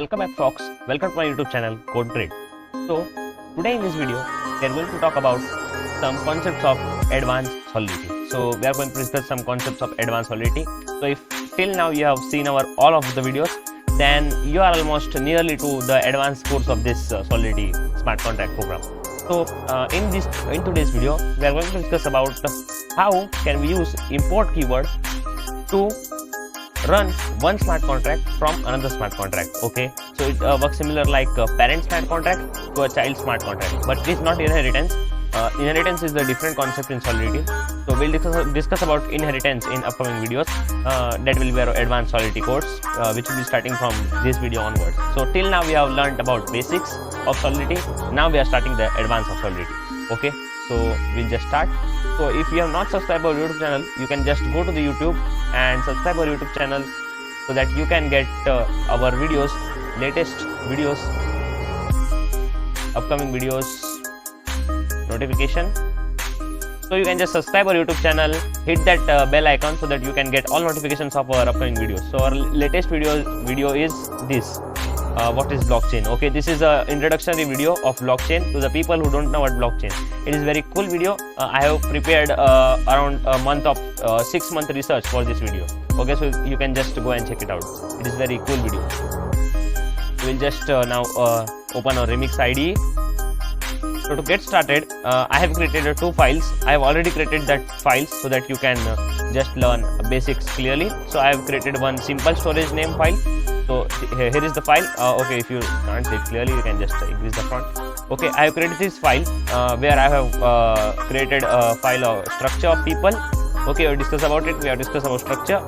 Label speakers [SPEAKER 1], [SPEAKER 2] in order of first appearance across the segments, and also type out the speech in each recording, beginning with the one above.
[SPEAKER 1] welcome back folks, welcome to my YouTube channel Code Trade. So today in this video we are going to talk about some concepts of advanced solidity. So we are going to discuss some concepts of advanced solidity. So if till now you have seen all of the videos, then you are almost nearly to the advanced course of this Solidity smart contract program. So in today's video we are going to discuss about how can we use import keyword to run one smart contract from another smart contract. Okay, so it works similar like a parent smart contract to a child smart contract, but it is not inheritance. Inheritance is the different concept in Solidity. So we'll discuss about inheritance in upcoming videos. That will be our advanced Solidity course, which will be starting from this video onwards. So till now we have learned about basics of Solidity. Now we are starting the advanced of Solidity. Okay, so we'll just start. So if you have not subscribed our YouTube channel, you can just go to the YouTube and subscribe our YouTube channel so that you can get our videos, latest videos, upcoming videos notification. So you can just subscribe our YouTube channel, hit that bell icon so that you can get all notifications of our upcoming videos. So our latest video is this. What is blockchain? Okay, this is a introductory video of blockchain to the people who don't know what blockchain. It is very cool video. I have prepared around a month of 6-month research for this video. Okay, so you can just go and check it out. It is very cool video. We'll just now open our Remix IDE. So to get started, I have created 2 files. I have already created that files so that you can just learn basics clearly. So I have created one simple storage name file. So here is the file. Okay, if you can't see it clearly, you can just increase the font. Okay, I have created this file where I have created a file of structure of people. Okay, we have discussed about it. We have discussed about structure.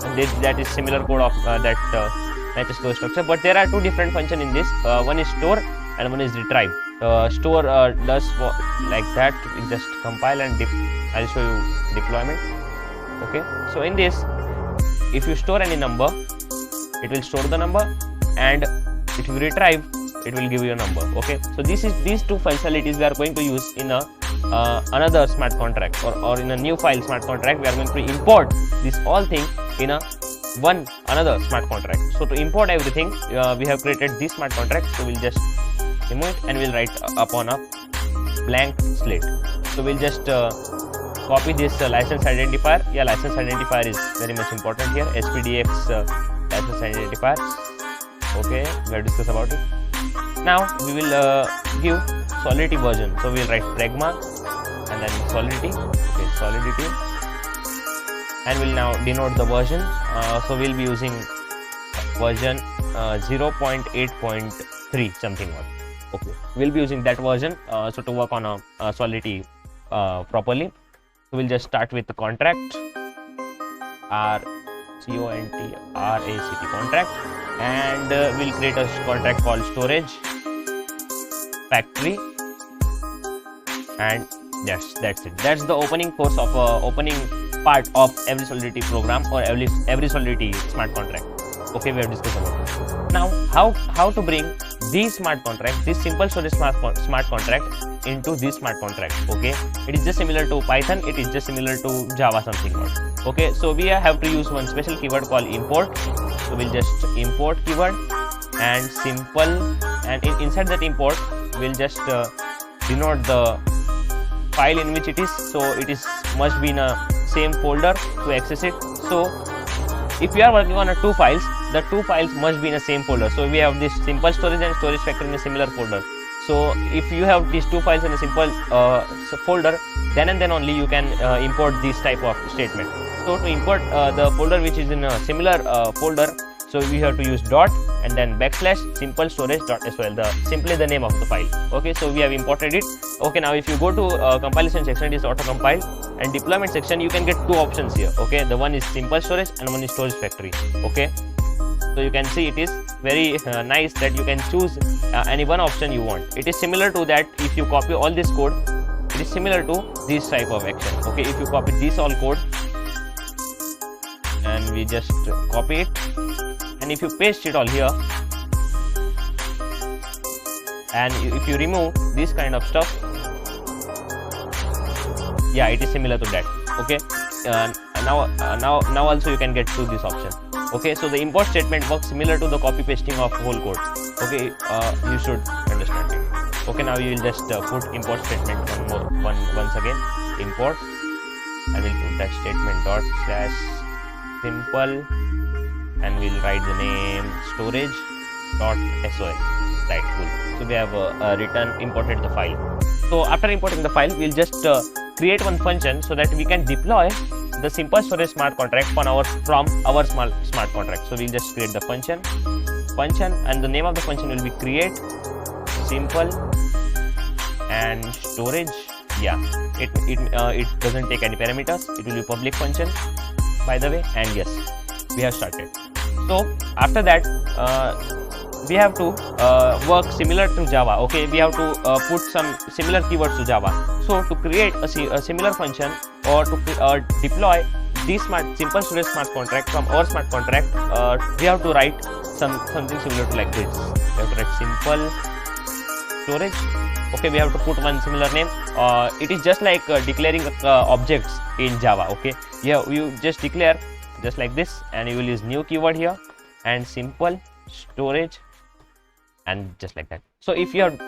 [SPEAKER 1] That is similar code of that matches to the structure. But there are 2 different functions in this. One is store and one is retrieve. Store does like that. We just compile and I'll show you deployment. Okay, so in this, if you store any number, it will store the number, and if you retrieve, it will give you a number. Okay, so these 2 functionalities we are going to use in another smart contract or in a new file smart contract. We are going to import this all thing in another smart contract. So to import everything, we have created this smart contract. So we'll just remove it and we'll write upon a blank slate. So we'll just copy this license identifier. Yeah, license identifier is very much important here. SPDX license identifier. Okay, we have discussed about it. Now we will give Solidity version. So we'll write pragma and then Solidity. Okay, Solidity, and we'll now denote the version. So we'll be using version 0.8.3 something or. Okay, we'll be using that version so to work on a Solidity properly. So we'll just start with the contract, contract, contract, and we'll create a contract called storage factory, and that's it. That's the opening course of opening part of every Solidity program or every Solidity smart contract. Okay, we have discussed about it. Now how to bring this smart contract, this simple storage smart contract into this smart contract. Okay, it is just similar to Python, it is just similar to Java something. Okay, so we have to use one special keyword called import. So we'll just import keyword and simple, and inside that import we'll just denote the file in which it is. So it is must be in a same folder to access it. So if you are working on 2 files, the 2 files must be in the same folder. So we have this simple storage and storage factory in a similar folder. So if you have these 2 files in a simple folder, then and then only you can import this type of statement. So to import the folder which is in a similar folder, so we have to use dot and then backslash simple storage.sol, simply the name of the file. Okay, so we have imported it. Okay, now if you go to compilation section, it is auto compile, and deployment section, you can get 2 options here. Okay, the one is simple storage and one is storage factory. Okay, so you can see it is very nice that you can choose any one option you want. It is similar to that. If you copy all this code, it is similar to this type of action. Okay, if you copy this all code and we just copy it, and if you paste it all here, and if you remove this kind of stuff, yeah, it is similar to that. Okay, now also you can get to this option. Okay, so the import statement works similar to the copy pasting of whole code. Okay, you should understand it. Okay, now you will just put import statement once again. Import, and we'll put that statement dot slash simple, and we'll write the name storage dot sol. Right, cool. So we have imported the file. So after importing the file, we'll just create one function so that we can deploy the simple storage smart contract from our smart contract. So we'll just create the function, and the name of the function will be create simple and storage. Yeah, it doesn't take any parameters. It will be public function, by the way. And yes, we have started. So after that, we have to work similar to Java. Okay, we have to put some similar keywords to Java. So to create a similar function, or to deploy this simple storage smart contract from our smart contract, we have to write something similar to like this. We have to write simple storage. Okay, we have to put one similar name. It is just like declaring objects in Java. Okay, you just declare just like this, and you will use new keyword here and simple storage, and just like that. So if you have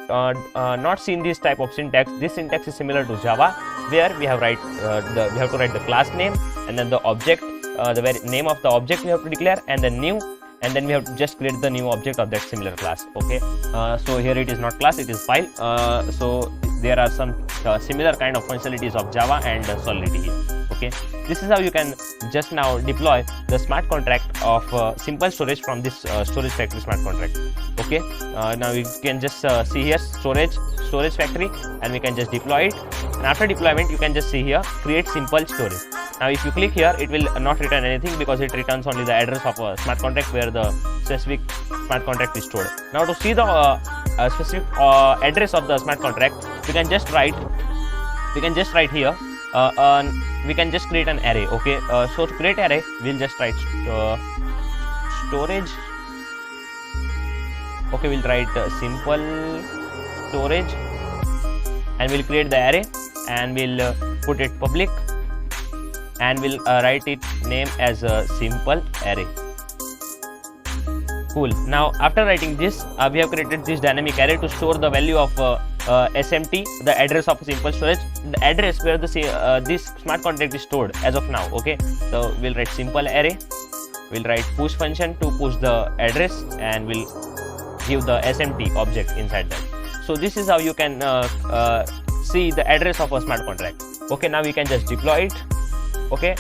[SPEAKER 1] not seen this type of syntax, this syntax is similar to Java, where we have we have to write the class name, and then the object, the very name of the object we have to declare, and then new, and then we have to just create the new object of that similar class. Okay, so here it is not class, it is file. So there are some similar kind of functionalities of Java and Solidity here. Okay, this is how you can just now deploy the smart contract of simple storage from this storage factory smart contract. Okay, now you can just see here storage factory, and we can just deploy it. And after deployment, you can just see here create simple storage. Now if you click here, it will not return anything, because it returns only the address of a smart contract where the specific smart contract is stored. Now to see the specific address of the smart contract, we can just write here. We can just create an array. Okay, so to create array, we'll just write storage. Okay, we'll write simple storage, and we'll create the array, and we'll put it public, and we'll write it name as a simple array. Cool. Now after writing this, we have created this dynamic array to store the value of SMT, the address of simple storage, the address where the this smart contract is stored as of now. Okay, so we'll write simple array, we'll write push function to push the address, and we'll give the SMT object inside that. So this is how you can see the address of a smart contract. Okay, now we can just deploy it. Okay,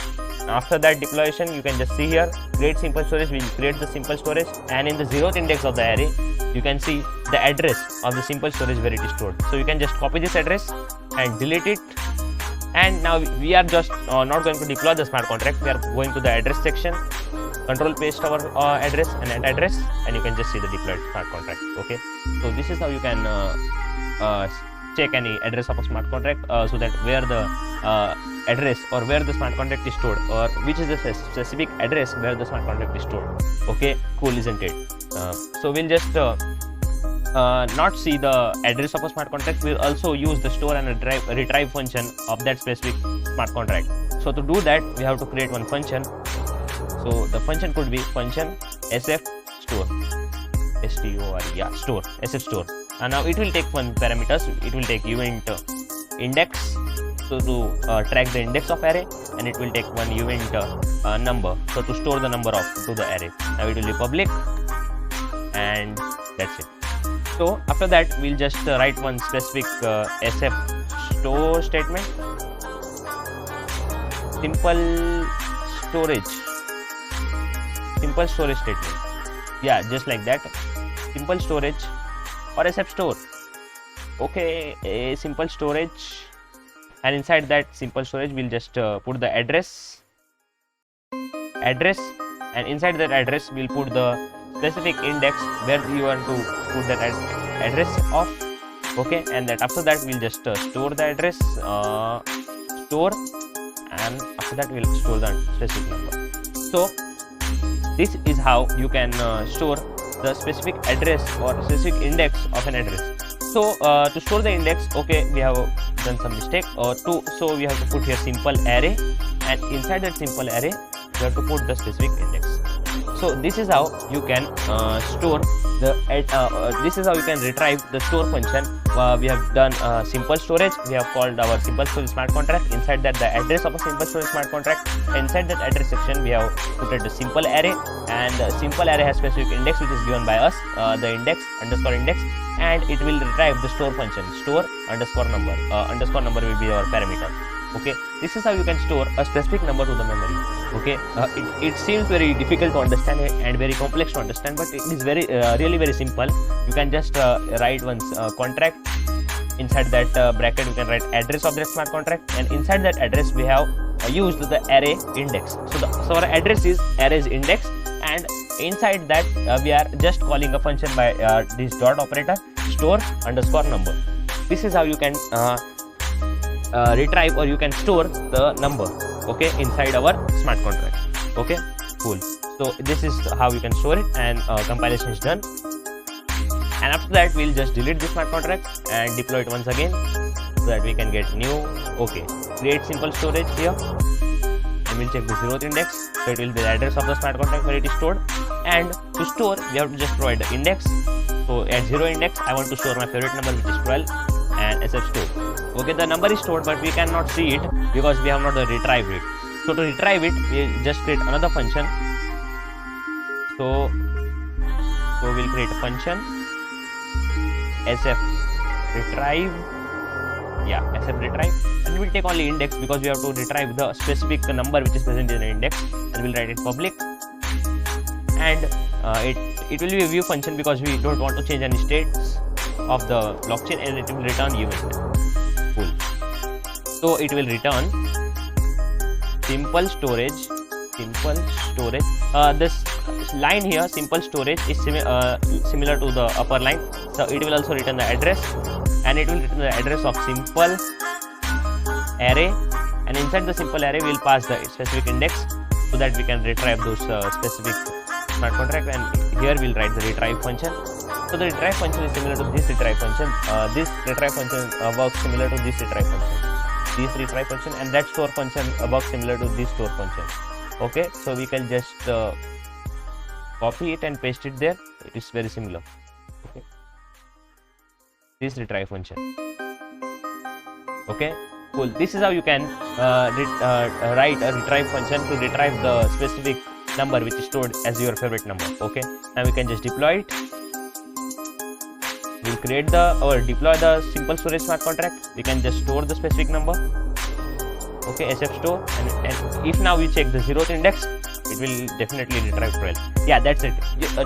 [SPEAKER 1] after that deployation, you can just see here create simple storage. We'll create the simple storage, and in the 0th index of the array, you can see the address of the simple storage where it is stored. So you can just copy this address and delete it. And now we are just not going to deploy the smart contract. We are going to the address section, control paste our address and add address, and you can just see the deployed smart contract. Okay, so this is how you can check any address of a smart contract, so that where the address or where the smart contract is stored, or which is the specific address where the smart contract is stored. Okay, cool, isn't it? So we'll just not see the address of a smart contract. We'll also use the store and retrieve function of that specific smart contract. So to do that, we have to create one function. So the function could be function sf store, store, yeah, store, sf store. And now it will take one parameters. It will take event index, so to track the index of array, and it will take one event number, so to store the number to the array. Now it will be public, and that's it. So after that, we'll just write one specific sf store statement, simple storage statement. Yeah, just like that, simple storage or sf store. Okay, a simple storage, and inside that simple storage, we'll just put the address, and inside that address, we'll put the specific index where you want to put that address of. Okay, and that after that, we'll just store the address, store, and after that, we'll store the specific number. So this is how you can store the specific address or specific index of an address. So to store the index, okay, we have done some mistake. So we have to put here simple array, and inside that simple array, we have to put the specific index. So this is how you can store the this is how you can retrieve the store function. We have done simple storage. We have called our simple storage smart contract. Inside that, the address of a simple storage smart contract. Inside that address section, we have put the simple array, and the simple array has specific index which is given by us, the index underscore index, and it will retrieve the store function, store underscore number. Underscore number will be our parameter. Okay, this is how you can store a specific number to the memory. Okay, it seems very difficult to understand and very complex to understand, but it is very really very simple. You can just write one contract. Inside that bracket, you can write address of that smart contract, and inside that address we have used the array index. So our address is arrays index, and inside that we are just calling a function by this dot operator, store underscore number. This is how you can retrieve or you can store the number, okay, inside our smart contract. Okay, cool. So this is how you can store it, and compilation is done. And after that, we'll just delete this smart contract and deploy it once again so that we can get new. Okay, create simple storage here, and we'll check the 0th index. So it will be the address of the smart contract where it is stored. And to store, we have to just provide the index. So at 0 index, I want to store my favorite number, which is 12, and SF store. Okay, the number is stored, but we cannot see it because we have not retrieved it. So to retrieve it, we just create another function. So we'll create a function SF retrieve, SF retrieve, and we'll take only index because we have to retrieve the specific number which is present in the index, and we'll write it public. And it will be a view function because we don't want to change any states of the blockchain, and it will return event. Cool. So it will return simple storage. This line here, simple storage, is similar to the upper line. So it will also return the address, and it will return the address of simple array, and inside the simple array we will pass the specific index so that we can retrieve those specific smart contract. And here we'll write the retrieve function. So the retrieve function is similar to this retrieve function. This retrieve function works similar to this retrieve function, and that store function works similar to this store function. Okay, so we can just copy it and paste it there. It is very similar. Okay, this retrieve function. Okay, cool. This is how you can write a retrieve function to retrieve the specific number which is stored as your favorite number. Okay, now we can just deploy it. We'll create or deploy the simple storage smart contract. We can just store the specific number. Okay, SF store, and if now we check the 0th index, it will definitely retrieve 12. Yeah, that's it.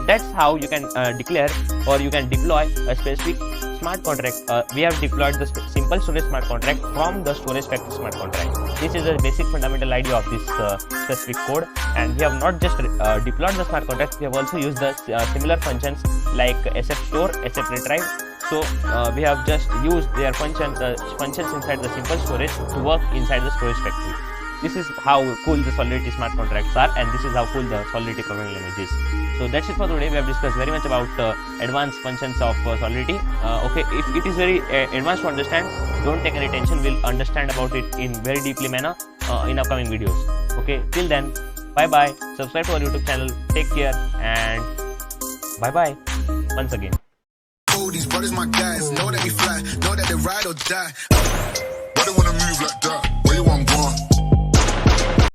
[SPEAKER 1] That's how you can declare or you can deploy a specific smart contract. We have deployed the simple storage smart contract from the storage factory smart contract. This is a basic fundamental idea of this specific code, and we have not just deployed the smart contract, we have also used the similar functions like SF store, SF retrieve. So we have just used their functions inside the simple storage to work inside the storage factory. This is how cool the Solidity smart contracts are, and this is how cool the Solidity programming language is. So that's it for today. We have discussed very much about advanced functions of Solidity. Okay, if it is very advanced to understand, don't take any tension. We'll understand about it in very deeply manner in upcoming videos. Okay, till then, bye bye. Subscribe to our YouTube channel. Take care, and bye bye once again.
[SPEAKER 2] These brothers my guys, know that we fly, know that they ride or die. Why they wanna move like that?